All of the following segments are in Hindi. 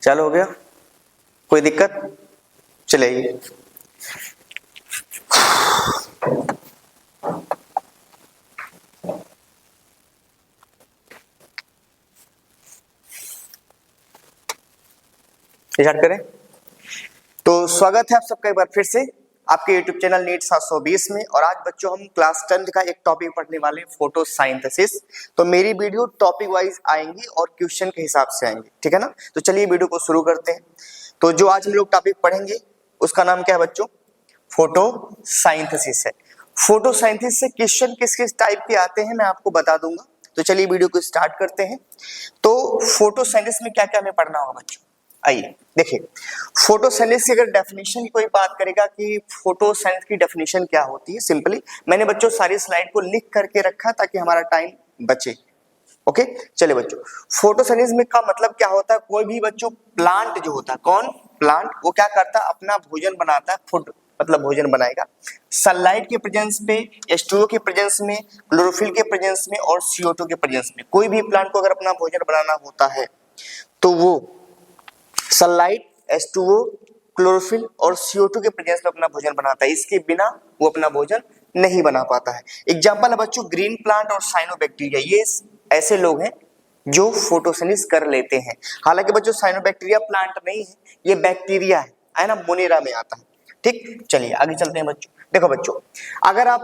चालू हो गया? कोई दिक्कत? चलिए स्टार्ट करें। तो स्वागत है आप सबका एक बार फिर से आपके YouTube चैनल नीट 720 में। और आज बच्चों हम क्लास 10 का एक टॉपिक पढ़ने वाले हैं, फोटोसिंथेसिस। तो मेरी वीडियो टॉपिक वाइज आएंगी और क्वेश्चन के हिसाब से आएंगी, ठीक है ना। तो चलिए वीडियो को शुरू करते हैं। तो जो आज हम लोग टॉपिक पढ़ेंगे उसका नाम क्या है बच्चों? फोटोसिंथेसिस है। फोटोसिंथेसिस से क्वेश्चन किस किस टाइप के आते हैं मैं आपको बता दूंगा। तो चलिए वीडियो को स्टार्ट करते हैं। तो फोटोसिंथेसिस में क्या क्या हमें पढ़ना होगा बच्चों, आइए देखिए। फोटोसिंथेसिस की अगर डेफिनेशन की कोई बात करेगा कि फोटोसिंथेसिस की डेफिनेशन क्या होती है, सिंपली मैंने बच्चों सारी स्लाइड को लिख करके रखा ताकि हमारा टाइम बचे। ओके चलिए बच्चों, फोटोसिंथेसिस में का मतलब क्या होता है? कोई भी बच्चों प्लांट जो होता है, कौन प्लांट, वो क्या करता है? अपना भोजन बनाता है। फूड मतलब भोजन बनाएगा सनलाइट के प्रेजेंस पे, H2O के प्रेजेंस में, क्लोरोफिल के प्रेजेंस में और CO2 के प्रेजेंस में। कोई भी प्लांट को अगर अपना भोजन बनाना होता है तो वो सनलाइट, H2O, क्लोरोफिल और CO2 के प्रेजेंस में अपना भोजन बनाता है। इसके बिना वो अपना भोजन नहीं बना पाता है। एग्जांपल है बच्चों ग्रीन प्लांट और साइनोबैक्टीरिया। ये ऐसे लोग हैं जो फोटोसिंथेसिस कर लेते हैं। हालांकि बच्चों साइनोबैक्टीरिया प्लांट नहीं है, ये बैक्टीरिया है ना, मोनेरा में आता है। ठीक, चलिए आगे चलते हैं बच्चों। देखो बच्चों, अगर आप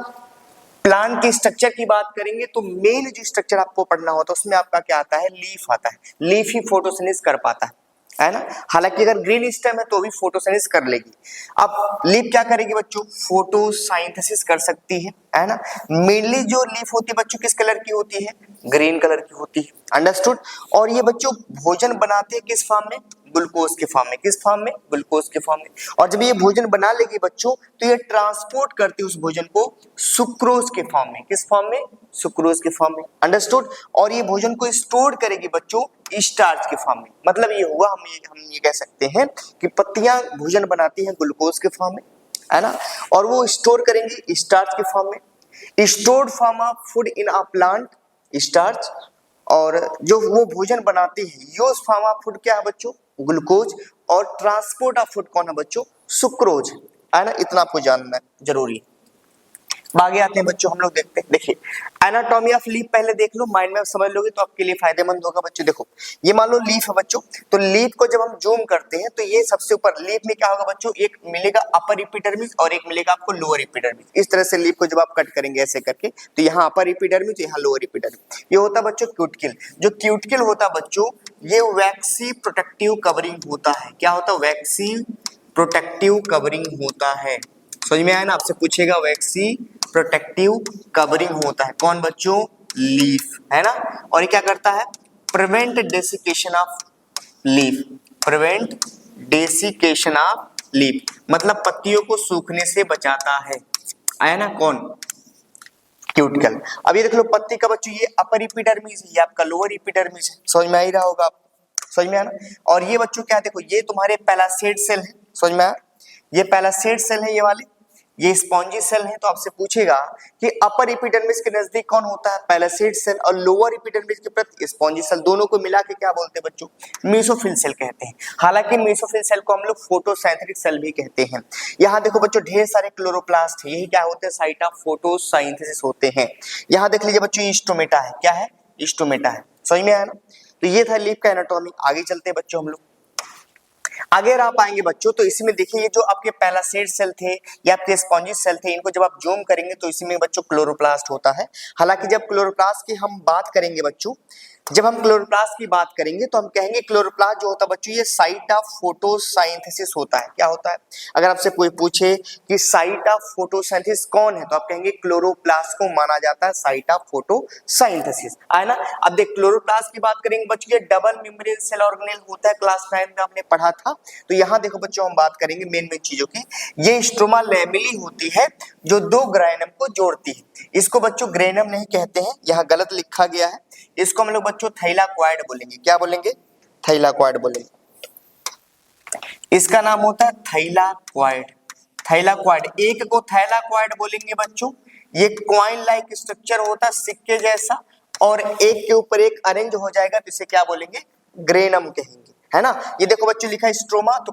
प्लांट के स्ट्रक्चर की बात करेंगे तो मेन जो स्ट्रक्चर आपको पढ़ना होता है उसमें आपका क्या आता है? लीफ आता है। लीफ ही फोटोसिंथेसिस कर पाता है ना। हालांकि अगर ग्रीन स्टेम है तो भी फोटोसिंथेसिस कर लेगी। अब लीफ क्या करेगी बच्चों? फोटोसिंथेसिस कर सकती है ना। मेनली जो लीफ होती है बच्चों किस कलर की होती है? ग्रीन कलर की होती है। अंडरस्टूड। और ये बच्चों भोजन बनाते हैं किस फॉर्म में? ग्लूकोज के फॉर्म में। किस फॉर्म में? ग्लूकोज के फॉर्म में। और जब ये भोजन बना लेगी बच्चों तो ये ट्रांसपोर्ट करती है उस भोजन को सुक्रोज के फॉर्म में। किस फॉर्म में? सुक्रोज के फॉर्म में। अंडरस्टूड। और ये भोजन को स्टोर करेगी बच्चों स्टार्च के फॉर्म में। मतलब ये हुआ, हम ये कह सकते हैं कि पत्तियां भोजन बनाती हैं ग्लूकोज के फॉर्म में, है ना, और वो स्टोर करेंगे स्टार्च के फॉर्म में। Stored form of food in a plant starch. और जो वो भोजन बनाती है यूज फॉर्म ऑफ फूड क्या है बच्चों? ग्लूकोज। और ट्रांसपोर्ट ऑफ फूड कौन है बच्चों? सुक्रोज, है ना। इतना आपको जानना जरूरी है। आगे आते हैं बच्चों, हम लोग देखते हैं। देखिए एनाटॉमी ऑफ लीफ पहले देख लो, माइंड में समझ लोगे तो आपके लिए फायदेमंद होगा बच्चों। देखो ये मान लो लीफ है बच्चों, तो लीफ को जब हम जूम करते हैं तो ये सबसे ऊपर लीफ में क्या होगा बच्चों? एक मिलेगा अपर एपिडर्मिस और एक मिलेगा आपको लोअर एपिडर्मिस। इस तरह से लीफ को जब आप कट करेंगे ऐसे करके तो यहाँ अपर एपिडर्मिस, यहाँ लोअर एपिडर्मिस। ये होता है बच्चों क्यूटिकल। जो क्यूटिकल होता है बच्चों ये वैक्सी प्रोटेक्टिव कवरिंग होता है। क्या होता है? वैक्सी प्रोटेक्टिव कवरिंग होता है। समझ में आया ना? आपसे पूछेगा वैक्सी प्रोटेक्टिव कवरिंग होता है। कौन बच्चों? लीफ, है ना। और ये क्या करता है? Prevent desiccation of leaf. Prevent desiccation of leaf मतलब पत्तियों को सूखने से बचाता है। आया ना? कौन? क्यूटिकल। अब ये देख लो पत्ती का बच्चों ये अपर एपिडर्मिस है, ये आपका लोअर एपिडर्मिस है। समझ में आ ही रहा होगा आपको, समझ में आया ना। और ये बच्चों क्या, देखो ये तुम्हारे पैलासेड सेल है। समझ में आया? ये पैलासेड सेल है, ये वाले ये स्पॉन्जी सेल है। तो आपसे पूछेगा कि अपर एपिडर्मिस के नजदीक कौन होता है? पैलासेड सेल। और लोअर एपिडर्मिस के प्रति स्पॉन्जी सेल। दोनों को मिला के क्या बोलते हैं बच्चों? मेसोफिल सेल कहते हैं। हालांकि मेसोफिल सेल को हम लोग फोटोसिंथेटिक सेल भी कहते हैं। यहाँ देखो बच्चों ढेर सारे क्लोरोप्लास्ट है, यही क्या होते हैं? साइट ऑफ फोटोसिंथेसिस होते हैं। यहाँ देख लीजिए बच्चों स्टोमेटा है। क्या है? स्टोमेटा है। समझ में आया ना। तो ये था लीफ का एनाटॉमी। आगे चलते हैं बच्चों हम लोग। अगर आप आएंगे बच्चों तो इसमें देखिए ये जो आपके पैलासेड सेल थे या आपके स्पॉन्जी सेल थे, इनको जब आप जूम करेंगे तो इसमें बच्चों क्लोरोप्लास्ट होता है। हालांकि जब क्लोरोप्लास्ट की हम बात करेंगे बच्चों, जब हम क्लोरोप्लास्ट की बात करेंगे तो हम कहेंगे क्लोरोप्लास्ट जो होता है बच्चों ये साइट ऑफ फोटोसिंथेसिस होता है। क्या होता है? अगर आपसे कोई पूछे कि साइट ऑफ फोटोसिंथेसिस कौन है तो आप कहेंगे क्लोरोप्लास्ट को माना जाता है साइट ऑफ फोटोसिंथेसिस, है ना। अब देख क्लोरोप्लास्ट की बात करेंगे बच्चों, ये डबल मेम्ब्रेन सेल ऑर्गेनेल होता है, क्लास 9 में आपने पढ़ा था। तो यहाँ देखो बच्चों हम बात करेंगे मेन चीजों की। ये स्ट्रोमा लैमेली होती है जो दो ग्राइनम को जोड़ती है। इसको बच्चों ग्रेनम नहीं कहते हैं, यहाँ गलत लिखा गया है। इसको हम लोग बच्चों थैलाक्वाइड बोलेंगे। क्या बोलेंगे? थैलाक्वाइड बोलेंगे। इसका नाम होता है थैलाक्वाइड। थैलाक्वाइड, एक को थैलाक्वाइड बोलेंगे बच्चों। ये क्वाइन लाइक स्ट्रक्चर होता है, सिक्के जैसा, और एक के ऊपर एक अरेंज हो जाएगा तो इसे क्या बोलेंगे? ग्रेनम कहेंगे। है ना। ये देखो बच्चों लिखा है स्ट्रोमा, तो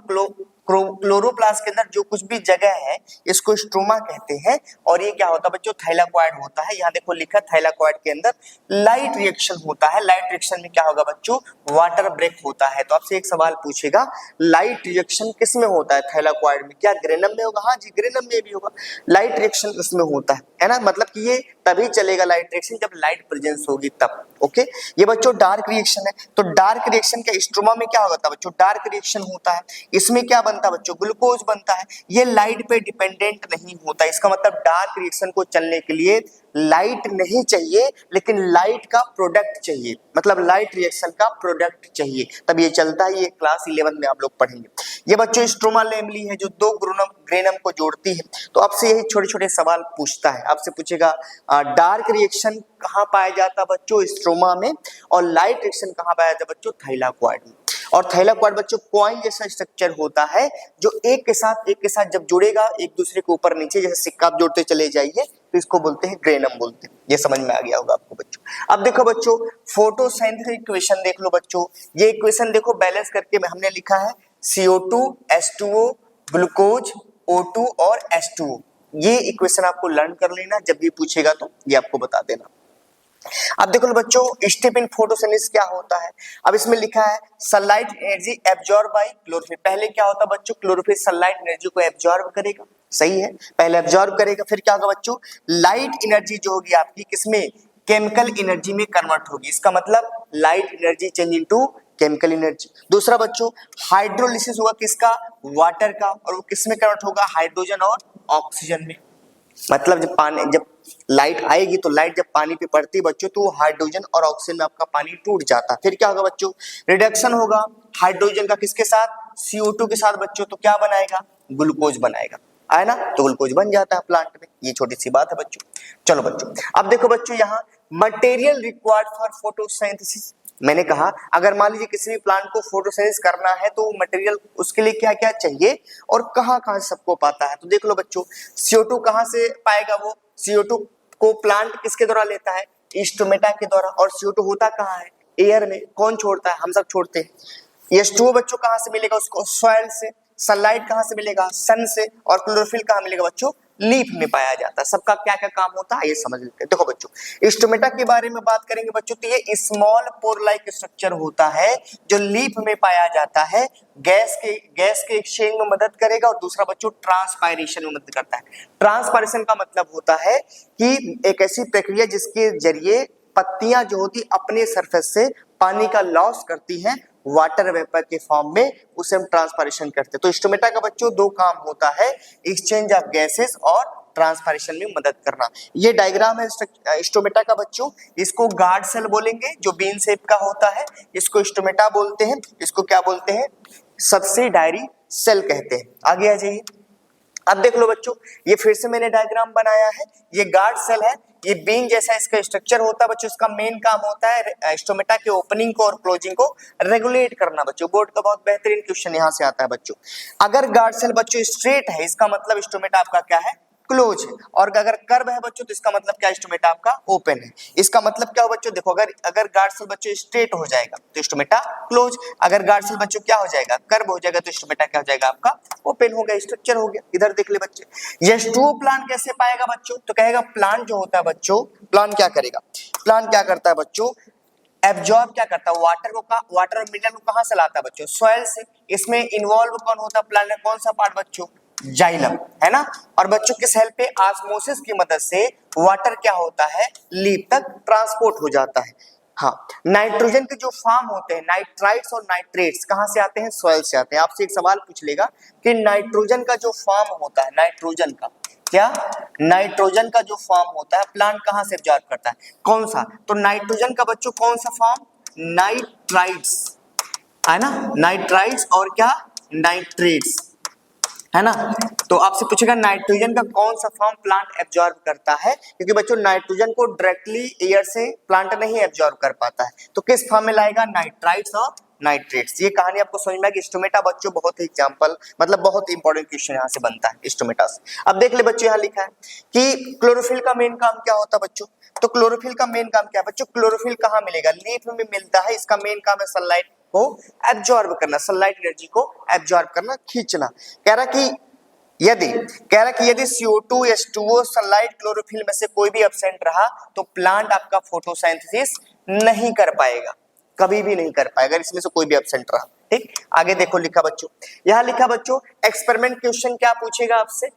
क्लोरोप्लास्ट के अंदर जो कुछ भी जगह है इसको स्ट्रोमा कहते हैं। और ये क्या होता है बच्चों, थाइलाकॉइड होता है। यहाँ देखो लिखा है थाइलाकॉइड के अंदर लाइट रिएक्शन होता है। लाइट रिएक्शन में क्या होगा बच्चों, वाटर ब्रेक होता है। तो आपसे एक सवाल पूछेगा, लाइट रिएक्शन किस में होता है थाइलाकॉइड में, क्या ग्रेनम में होगा? हाँ जी, ग्रेनम में भी होगा। लाइट रिएक्शन इसमें होता है ना, मतलब कि ये तभी चलेगा लाइट रिएक्शन जब लाइट प्रेजेंस होगी तब। ओके, ये बच्चों डार्क रिएक्शन है। तो डार्क रिएक्शन के स्ट्रोमा में क्या होता है बच्चों, डार्क रिएक्शन होता है। इसमें क्या बनता है बच्चों, ग्लूकोज बनता है। ये लाइट पे डिपेंडेंट नहीं होता। इसका मतलब डार्क रिएक्शन को चलने के लिए लाइट नहीं चाहिए, लेकिन लाइट का प्रोडक्ट चाहिए, मतलब लाइट रिएक्शन का प्रोडक्ट चाहिए, तब ये चलता है। ये क्लास 11 में आप लोग पढ़ेंगे। ये बच्चों स्ट्रोमा लेमली है जो दो ग्रेनम को जोड़ती है। तो आपसे यही छोटे छोटे सवाल पूछता है। आपसे पूछेगा डार्क रिएक्शन कहाँ पाया जाता है बच्चों, स्ट्रोमा में, और लाइट रिएक्शन कहाँ पाया जाता है बच्चों, थाइलाकॉइड में। और थाइलाकॉइड बच्चों कॉइन जैसा स्ट्रक्चर होता है जो एक के साथ जब जुड़ेगा एक दूसरे के ऊपर नीचे, जैसे सिक्का आप जोड़ते चले जाइए, तो इसको बोलते हैं ग्रेनम बोलते हैं। ये समझ में आ गया होगा आपको बच्चों। अब देखो बच्चों फोटोसिंथेसिस इक्वेशन देख लो बच्चों। ये इक्वेशन देखो बैलेंस करके हमने लिखा है CO2 H2O ग्लूकोज O2 और H2O। ये इक्वेशन आपको लर्न कर लेना, जब भी पूछेगा तो ये आपको बता देना। अब देखो बच्चों स्टेप इन फोटोसिंथेसिस क्या होता है। अब इसमें लिखा है sunlight energy absorb by chlorophyll. पहले क्या होता है बच्चों, क्लोरोफिल सनलाइट एनर्जी को एब्जॉर्ब करेगा, सही है, पहले एब्जॉर्ब करेगा, फिर क्या होगा बच्चों, लाइट एनर्जी जो होगी आपकी किसमें, केमिकल एनर्जी में कन्वर्ट होगी। इसका मतलब light energy change into chemical energy. दूसरा बच्चों हाइड्रोलिसिस होगा किसका, वाटर का, और वो किस में कन्वर्ट होगा, हाइड्रोजन और ऑक्सीजन में। मतलब जब लाइट आएगी तो लाइट जब पानी पे पड़ती है बच्चों तो हाइड्रोजन और ऑक्सीजन में आपका पानी टूट जाता है। फिर क्या होगा बच्चों, रिडक्शन होगा हाइड्रोजन का किसके साथ, CO2 के साथ बच्चों, तो क्या बनाएगा, ग्लूकोज बनाएगा, है ना। तो ग्लूकोज बन जाता है प्लांट में। ये छोटी सी बात है बच्चों। चलो बच्चों अब देखो बच्चों यहाँ मटेरियल रिक्वायर्ड फॉर फोटोसिंथेसिस। मैंने कहा अगर मान लीजिए किसी भी प्लांट को फोटोसिंथेसिस करना है तो मटेरियल उसके लिए क्या क्या चाहिए और कहाँ कहाँ से सबको पाता है। तो देख लो बच्चों CO2 कहाँ से पाएगा, वो CO2 को प्लांट किसके द्वारा लेता है, स्टोमेटा के द्वारा। और CO2 होता कहाँ है, एयर में। कौन छोड़ता है, हम सब छोड़ते हैं। H2O बच्चों कहाँ से मिलेगा उसको, सॉइल से। सनलाइट कहाँ से मिलेगा, सन से। और क्लोरोफिल कहाँ मिलेगा बच्चों, लीफ में पाया जाता है। सबका क्या क्या काम होता है ये समझ लेते हैं। देखो बच्चों स्टोमेटा के बारे में बात करेंगे बच्चों, तो ये स्मॉल पोर लाइक स्ट्रक्चर होता है जो लीफ में पाया जाता है। गैस के एक्सचेंज में मदद करेगा, और दूसरा बच्चों ट्रांसपायरेशन में मदद करता है। ट्रांसपायरेशन का मतलब होता है कि एक ऐसी प्रक्रिया जिसके जरिए पत्तियां जो होती अपने सरफेस से पानी का लॉस करती हैं वाटर वेपर के फॉर्म में, उसे हम ट्रांसपायरेशन करते हैं। तो स्टोमेटा का बच्चों दो काम होता है, एक्सचेंज ऑफ गैसेस और ट्रांसपायरेशन में मदद करना। ये डायग्राम है स्टोमेटा का बच्चों। इसको गार्ड सेल बोलेंगे जो बीन शेप का होता है, इसको स्टोमेटा बोलते हैं। इसको क्या बोलते हैं, सब्सिडायरी सेल कहते हैं। आगे आ जाइए। अब देख लो बच्चों ये फिर से मैंने डायग्राम बनाया है। ये गार्ड सेल है, ये बीन जैसा इसका स्ट्रक्चर होता है बच्चों। इसका मेन काम होता है स्टोमेटा के ओपनिंग को और क्लोजिंग को रेगुलेट करना बच्चों। बोर्ड का बहुत बेहतरीन क्वेश्चन यहाँ से आता है बच्चों। अगर गार्ड सेल बच्चों स्ट्रेट है इसका मतलब स्टोमेटा आपका क्या है, क्लोज है। और अगर कर्व है बच्चों तो इसका मतलब क्या, स्टोमेटा आपका ओपन है। इसका मतलब क्या हो बच्चों, देखो अगर गार्ड सेल बच्चों स्ट्रेट हो जाएगा तो स्टोमेटा क्लोज। अगर गार्ड सेल बच्चों क्या हो जाएगा, कर्व हो जाएगा तो स्टोमेटा क्या हो जाएगा आपका ओपन हो गया, स्ट्रक्चर हो गया। इधर देख ले बच्चे H2O प्लांट कैसे पाएगा बच्चों, तो कहेगा प्लांट जो होता है बच्चों, प्लांट क्या करेगा, प्लांट क्या करता है बच्चों, एब्जॉर्ब क्या करता है वाटर और मिनरल को कहां से लाता है बच्चों, सॉइल से। इसमें इन्वॉल्व कौन होता है प्लांट में, कौन सा पार्ट बच्चों, जाइलम, है ना। और बच्चों किस हेल्प पे, ऑस्मोसिस की मदद से वाटर क्या होता है, लीफ तक ट्रांसपोर्ट हो जाता है। हाँ, नाइट्रोजन के जो फॉर्म होते हैं नाइट्राइट्स और नाइट्रेट्स कहां से आते हैं, सॉइल से आते हैं। आपसे एक सवाल पूछ लेगा कि नाइट्रोजन का जो फॉर्म होता है, नाइट्रोजन का क्या, नाइट्रोजन का जो फॉर्म होता है प्लांट कहां से एब्जॉर्ब करता है, कौन सा, तो नाइट्रोजन का बच्चों कौन सा फॉर्म, नाइट्राइट्स, है ना, नाइट्राइट्स और क्या, नाइट्रेट्स, है ना। तो आपसे पूछेगा नाइट्रोजन का कौन सा फॉर्म प्लांट एब्जॉर्ब करता है, क्योंकि बच्चों नाइट्रोजन को डायरेक्टली एयर से प्लांट नहीं एब्जॉर्ब कर पाता है, तो किस फॉर्म में लाएगा, नाइट्राइट्स और नाइट्रेट्स। ये कहानी आपको समझ में आएगी। स्टोमेटा बच्चों बहुत ही एग्जांपल, मतलब बहुत इंपॉर्टेंट क्वेश्चन यहाँ से बनता है स्टोमेटा से। अब देख ले बच्चों यहाँ लिखा है कि क्लोरोफिल का मेन काम क्या होता है बच्चों, तो क्लोरोफिल का मेन काम क्या है बच्चों, क्लोरोफिल कहाँ मिलेगा, लीफ में मिलता है। इसका मेन काम है सनलाइट को एब्जॉर्ब करना, सनलाइट एनर्जी को एब्जॉर्ब करना, खींचना। कह रहा कि यदि CO2, H2O, सनलाइट, क्लोरोफिल में से कोई भी एब्सेंट रहा तो प्लांट आपका फोटोसिंथेसिस नहीं कर पाएगा, कभी भी नहीं कर पाएगा, इसमें से कोई भी एब्सेंट रहा। ठीक, आगे देखो लिखा बच्चों, यहां लिखा बच्चों एक्सपेरिमेंट क्वेश्चन क्या पूछेगा आपसे।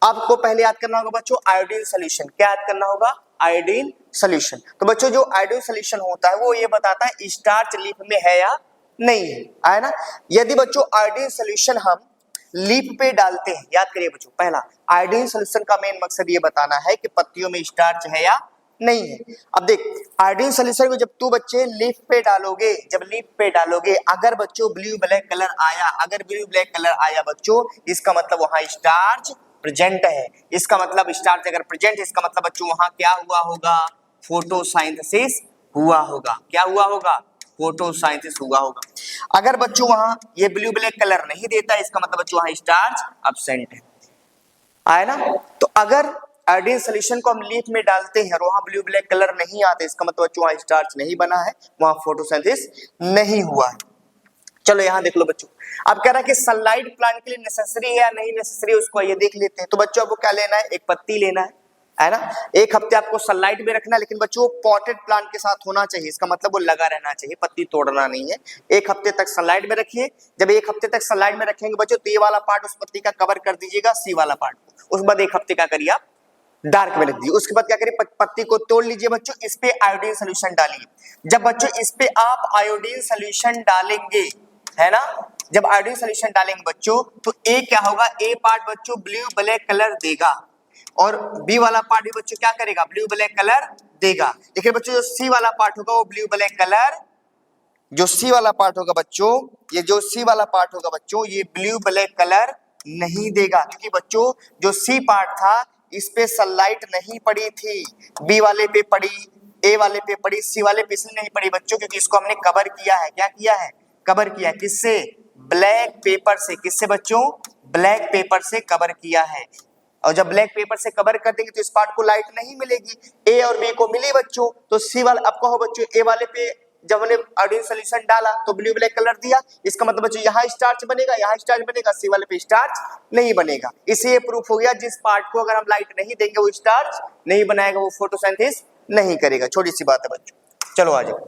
आपको पहले याद करना होगा बच्चों आयोडीन सोल्यूशन। क्या याद करना होगा? Iodine solution. तो बच्चों जो आयोडीन सोल्यूशन होता है वो ये बताता है स्टार्च लीफ में है या नहीं है, है ना। यदि बच्चों आयोडीन सोल्यूशन हम लीफ पे डालते हैं, याद करिए बच्चों, पहला आयोडीन सोल्यूशन का मेन मकसद ये बताना है कि पत्तियों में स्टार्च है या नहीं है। अब देख आयोडीन सोल्यूशन को जब तू बच्चे लीफ पे डालोगे, जब लीफ पे डालोगे, अगर बच्चों ब्लू ब्लैक कलर आया, अगर ब्लू ब्लैक कलर आया बच्चों, इसका मतलब वहां स्टार्च प्रेजेंट है। इसका मतलब स्टार्च अगर प्रेजेंट है, इसका मतलब बच्चों वहां क्या हुआ होगा? फोटोसिंथेसिस हुआ होगा। क्या हुआ होगा? फोटोसिंथेसिस हुआ होगा। अगर बच्चों वहां ये ब्लू ब्लैक कलर नहीं देता, इसका मतलब बच्चों वहां स्टार्च एब्सेंट है, आया ना। तो अगर आयोडीन सोल्यूशन को हम लीफ में डालते हैं और वहां ब्लू ब्लैक कलर नहीं आते, इसका मतलब बच्चों वहां स्टार्च नहीं बना है, वहां फोटोसिंथेसिस नहीं हुआ है। चलो यहां देख लो बच्चों, अब कह रहा है कि सनलाइट प्लांट के लिए नेसेसरी है या नहीं नेसेसरी, उसको ये देख लेते हैं। तो बच्चों आपको क्या लेना है? एक पत्ती लेना है ना। एक हफ्ते आपको सनलाइट में रखना है, लेकिन बच्चों पॉटेड प्लांट के साथ होना चाहिए, इसका मतलब वो लगा रहना चाहिए, पत्ती तोड़ना नहीं है। एक हफ्ते तक सनलाइट में रखिए। जब एक हफ्ते तक सनलाइट में रखेंगे बच्चों, तो ये वाला पार्ट उस पत्ती का कवर कर दीजिएगा, सी वाला पार्ट को। उसके बाद एक हफ्ते का करिए आप डार्क में रख दीजिए। उसके बाद क्या करिए? पत्ती को तोड़ लीजिए बच्चों, इस पे आयोडीन सोल्यूशन डालिए। जब बच्चों इस पे आप आयोडीन सोल्यूशन डालेंगे, है ना, जब आयोडीन सोल्यूशन डालेंगे बच्चों, तो ए क्या होगा? ए पार्ट बच्चों ब्लू ब्लैक कलर देगा और बी वाला पार्ट भी बच्चों क्या करेगा? ब्लू ब्लैक कलर देगा। लेकिन बच्चों जो सी वाला पार्ट होगा वो ब्लू ब्लैक कलर, जो सी वाला पार्ट होगा बच्चों, ये जो सी वाला पार्ट होगा बच्चों, ये ब्लू ब्लैक कलर नहीं देगा, क्योंकि बच्चों जो सी पार्ट था इस पे सनलाइट नहीं पड़ी थी, बी वाले पे पड़ी, ए वाले पे पड़ी, सी वाले पे इसलिए नहीं पड़ी बच्चों क्योंकि इसको हमने कवर किया है। क्या किया है? कवर किया। किससे? ब्लैक पेपर से। किससे बच्चों? ब्लैक पेपर से कवर किया है। और जब ब्लैक पेपर से कवर कर देंगे तो इस पार्ट को लाइट नहीं मिलेगी। ए और बी को मिली बच्चों, तो सी वाला, अब कहो बच्चों ए वाले पे जब हमने आयोडीन सोल्यूशन डाला तो ब्लू ब्लैक कलर दिया, इसका मतलब बच्चों यहाँ स्टार्च बनेगा, यहाँ स्टार्च बनेगा, सी वाले पे स्टार्च नहीं बनेगा। इससे ये प्रूफ हो गया जिस पार्ट को अगर हम लाइट नहीं देंगे वो स्टार्च नहीं बनाएगा, वो फोटोसिंथेसिस नहीं करेगा। छोटी सी बात है बच्चों। चलो आ जाओ,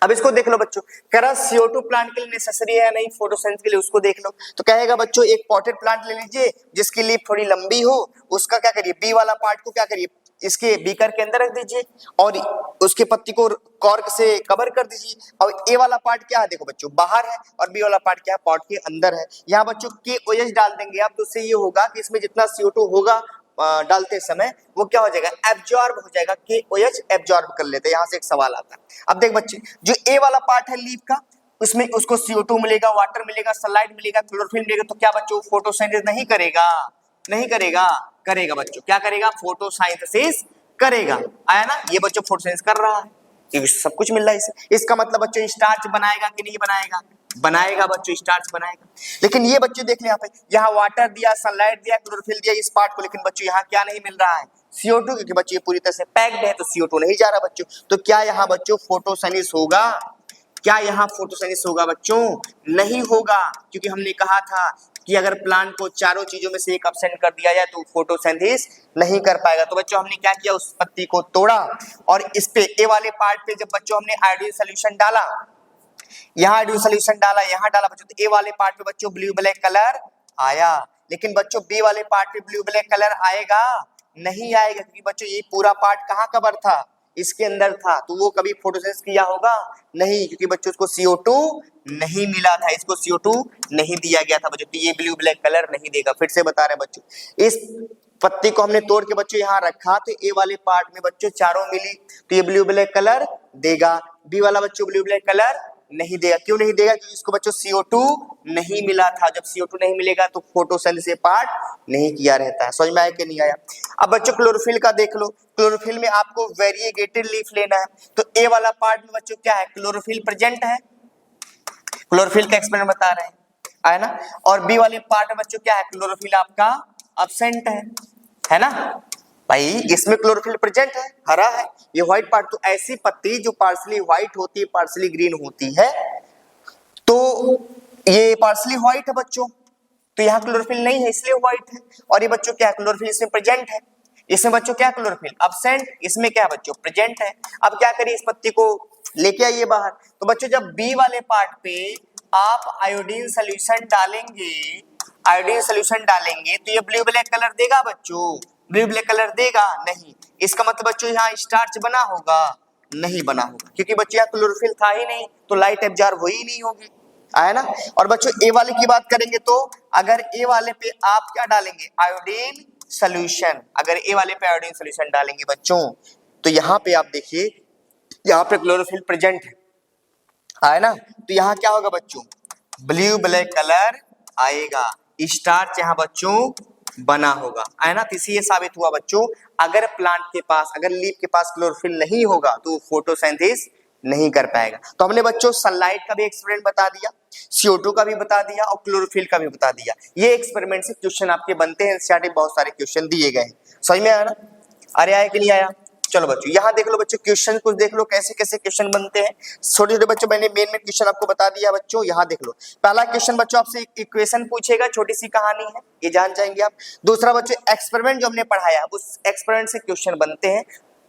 अब इसको देख लो बच्चों, कह रहा CO2 प्लांट के लिए नेसेसरी है या नहीं फोटोसिंथेसिस के लिए, उसको देख लो। तो कहेगा बच्चों एक पॉटेड प्लांट ले लीजिए जिसकी लीफ थोड़ी लंबी हो, उसका क्या करिए? बी वाला पार्ट को क्या करिए? इसके बीकर के अंदर रख दीजिए और उसके पत्ती को कॉर्क से कवर कर दीजिए। और ए वाला पार्ट क्या है? देखो बच्चों बाहर है और बी वाला पार्ट क्या है? पॉट के अंदर है। यहाँ बच्चों KOH डाल देंगे आप, तो उससे ये होगा कि इसमें जितना CO2 होगा डालते समय वो क्या हो जाएगा? एब्जॉर्ब हो जाएगा। KOH एब्जॉर्ब कर लेते हैं। यहाँ से एक सवाल आता है, अब देख बच्चे, जो ए वाला पार्ट है लीफ का, उसमें उसको CO2 मिलेगा, वाटर मिलेगा, सनलाइट मिलेगा, क्लोरोफिल मिलेगा, तो क्या बच्चों फोटोसिंथेसिस नहीं करेगा? नहीं करेगा? करेगा बच्चों। क्या करेगा? फोटोसिंथेसिस करेगा। आया ना, ये बच्चों फोटोसिंथेसिस कर रहा है, ये सब कुछ मिल रहा है इसे। इसका मतलब बच्चों स्टार्च बनाएगा कि नहीं बनाएगा? बनाएगा बच्चों, स्टार्च बनाएगा। लेकिन ये बच्चों देख ले यहाँ पे, यहाँ वाटर दिया, सनलाइट दिया, क्लोरोफिल दिया इस पार्ट को, लेकिन बच्चों यहाँ क्या नहीं मिल रहा है? CO2, क्योंकि बच्चों ये पूरी तरह से पैक्ड है तो CO2 नहीं जा रहा बच्चों। तो क्या यहाँ बच्चों फोटोसिंथेसिस होगा? क्या यहाँ फोटोसिंथेसिस होगा बच्चों? नहीं होगा, क्योंकि हमने कहा था कि अगर प्लांट को चारों चीजों में से एक एब्सेंट कर दिया जाए तो फोटोसिंथेसिस नहीं कर पाएगा। तो बच्चों हमने क्या किया? उस पत्ती को तोड़ा और इस पे ए वाले पार्ट पे जब बच्चों हमने आयोडीन सोल्यूशन डाला, यहाँ आयोडीन सोल्यूशन डाला, यहाँ डाला बच्चों, तो ए वाले पार्ट पे बच्चों ब्लू ब्लैक कलर आया। लेकिन बच्चों बी वाले पार्ट पे ब्लू ब्लैक कलर आएगा? नहीं आएगा, क्योंकि बच्चों ये पूरा पार्ट कहाँ कवर था? इसके अंदर था, तो वो कभी फोटोसिंथेसिस किया होगा? नहीं, क्योंकि बच्चों उसको CO2 नहीं मिला था, इसको CO2 नहीं दिया गया था बच्चों, तो ये ब्लू ब्लैक कलर नहीं देगा। फिर से बता रहे हैं बच्चों, इस पत्ती को हमने तोड़ के बच्चों यहाँ रखा, तो ए वाले पार्ट में बच्चों चारों मिली, तो ये ब्लू ब्लैक कलर देगा। बी वाला बच्चों ब्लू ब्लैक कलर नहीं देगा। क्यों नहीं देगा? क्योंकि इसको बच्चों CO2 नहीं मिला था। जब CO2 नहीं मिलेगा तो फोटोसिंथेसिस पार्ट नहीं किया रहता है। समझ में आया कि नहीं आया? अब बच्चों क्लोरोफिल का देख लो, क्लोरोफिल में आपको वेरिएगेटेड लीफ लेना है, तो ए वाला पार्ट में बच्चों क्या है? क्लोरोफिल प्रेजेंट है, क्लोरोफिल का एक्सपेरिमेंट बता रहे हैं, है ना। और बी वाले पार्ट में बच्चों क्या है? क्लोरोफिल आपका एब्सेंट है ना भाई। इसमें क्लोरोफिल प्रेजेंट है, हरा है, ये व्हाइट पार्ट। तो ऐसी पत्ती जो पार्शली व्हाइट होती है, पार्शली ग्रीन होती है, तो ये पार्सली व्हाइट है बच्चों, तो यहाँ क्लोरोफिल नहीं है इसलिए व्हाइट है। और ये बच्चों क्या है, क्लोरोफिल इसमें प्रेजेंट है, इसमें बच्चों क्या क्लोरोफिल अब्सेंट, इसमें क्या बच्चों प्रेजेंट है। अब क्या करिए, इस पत्ती को लेके आइए बाहर। तो बच्चों जब बी वाले पार्ट पे आप आयोडीन सोल्यूशन डालेंगे, आयोडीन सोल्यूशन डालेंगे तो ये ब्लू ब्लैक कलर देगा बच्चों, ब्लू ब्लैक कलर देगा नहीं। इसका मतलब बच्चों यहाँ स्टार्च बना होगा, नहीं बना होगा, क्योंकि बच्चों यहाँ क्लोरोफिल था ही नहीं, तो लाइट एब्जॉर्ब हो ही नहीं होगी, आया ना। और बच्चों ए वाले की बात करेंगे तो अगर ए वाले पे आप क्या डालेंगे, आयोडीन सोल्यूशन, अगर ए वाले पे आयोडीन सोल्यूशन डालेंगे बच्चों तो यहाँ पे आप देखिए, यहाँ पे क्लोरोफिल प्रेजेंट है ना, तो यहाँ क्या होगा बच्चों, ब्लू ब्लैक कलर आएगा, स्टार्च यहाँ बच्चों बना होगा, है ना। तो इसी ये साबित हुआ बच्चों, अगर प्लांट के पास, अगर लीफ के पास क्लोरोफिल नहीं होगा तो फोटोसिंथेसिस नहीं कर पाएगा। तो हमने बच्चों सनलाइट का भी एक्सपेरिमेंट बता दिया, CO2 का भी बता दिया और क्लोरोफिल का भी बता दिया। ये एक्सपेरिमेंट से क्वेश्चन आपके बनते हैं, एनसीईआरटी बहुत सारे क्वेश्चन दिए गए हैं, समझ में आया ना। अरे आया कि नहीं आया, चलो बच्चों यहाँ देख लो बच्चों, क्वेश्चन कुछ देख लो कैसे कैसे क्वेश्चन बनते हैं। छोटे छोटे बच्चों मैंने मेन क्वेश्चन आपको बता दिया बच्चों, यहाँ देख लो। पहला क्वेश्चन बच्चों आपसे इक्वेशन पूछेगा, छोटी सी कहानी है, ये जान जाएंगे आप। दूसरा बच्चों एक्सपेरिमेंट जो हमने पढ़ाया उस एक्सपेरिमेंट से क्वेश्चन बनते हैं,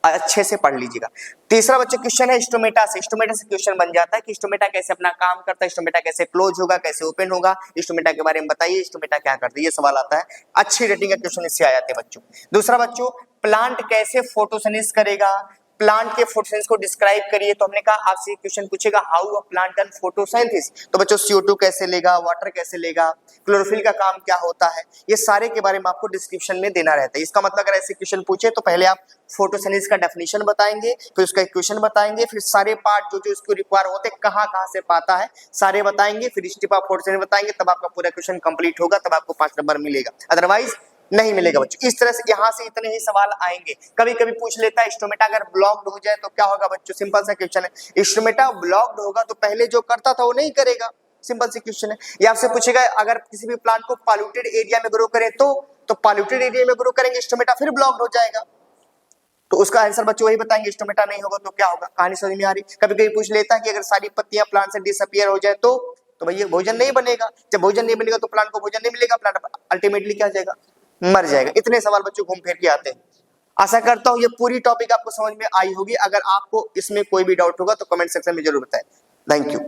अच्छे से पढ़ लीजिएगा। तीसरा बच्चों क्वेश्चन है स्टोमेटा से, स्टोमेटा से क्वेश्चन बन जाता है कि स्टोमेटा कैसे अपना काम करता है, स्टोमेटा कैसे क्लोज होगा, कैसे ओपन होगा, स्टोमेटा के बारे में बताइए, स्टोमेटा क्या करता है, ये सवाल आता है। अच्छी रेटिंग का क्वेश्चन इससे आ जाते हैं बच्चों। दूसरा बच्चों प्लांट कैसे फोटोसिंथेसिस करेगा, प्लांट के फोटोसिंथेसिस को डिस्क्राइब करिए। तो हमने कहा आपसे क्वेश्चन पूछेगा how a plant done photosynthesis, तो बच्चों CO2 कैसे लेगा, वाटर कैसे लेगा, क्लोरोफिल का काम क्या होता है, ये सारे के बारे में आपको डिस्क्रिप्शन में देना रहता है। इसका मतलब अगर ऐसे क्वेश्चन पूछे तो पहले आप फोटोसिंथेसिस का डेफिनेशन बताएंगे, फिर उसका इक्वेशन बताएंगे, फिर सारे पार्ट जो जो इसको रिक्वायर होते हैं कहाँ कहाँ से पाता है सारे बताएंगे, फिर स्टेप ऑफ फोटोसिंथेसिस बताएंगे, तब आपका पूरा क्वेश्चन कंप्लीट होगा, तब आपको 5 नंबर मिलेगा, अदरवाइज नहीं मिलेगा बच्चों। इस तरह से यहाँ से इतने ही सवाल आएंगे। कभी कभी पूछ लेता है स्टोमेटा अगर ब्लॉक्ड हो जाए तो क्या होगा बच्चों, सिंपल सा क्वेश्चन है। स्टोमेटा ब्लॉक्ड होगा तो पहले जो करता था वो नहीं करेगा, सिंपल सी क्वेश्चन है। या आपसे पूछेगा अगर किसी भी प्लांट को पॉल्यूटेड एरिया में ग्रो करें तो पॉल्यूटेड एरिया में ग्रो करेंगे, स्टोमेटा फिर ब्लॉक्ड हो जाएगा, तो उसका आंसर बच्चों वही बताएंगे, स्टोमेटा नहीं होगा तो क्या होगा। कहानी समझ में आ रही। कभी कभी पूछ लेता है कि अगर सारी पत्तियां प्लांट से डिसअपीयर हो जाए तो भैया भोजन नहीं बनेगा, जब भोजन नहीं बनेगा तो प्लांट को भोजन नहीं मिलेगा, प्लांट अल्टीमेटली क्या हो जाएगा, मर जाएगा। इतने सवाल बच्चों घूम फिर के आते हैं। आशा करता हूं ये पूरी टॉपिक आपको समझ में आई होगी। अगर आपको इसमें कोई भी डाउट होगा तो कमेंट सेक्शन में जरूर बताएं। Thank you.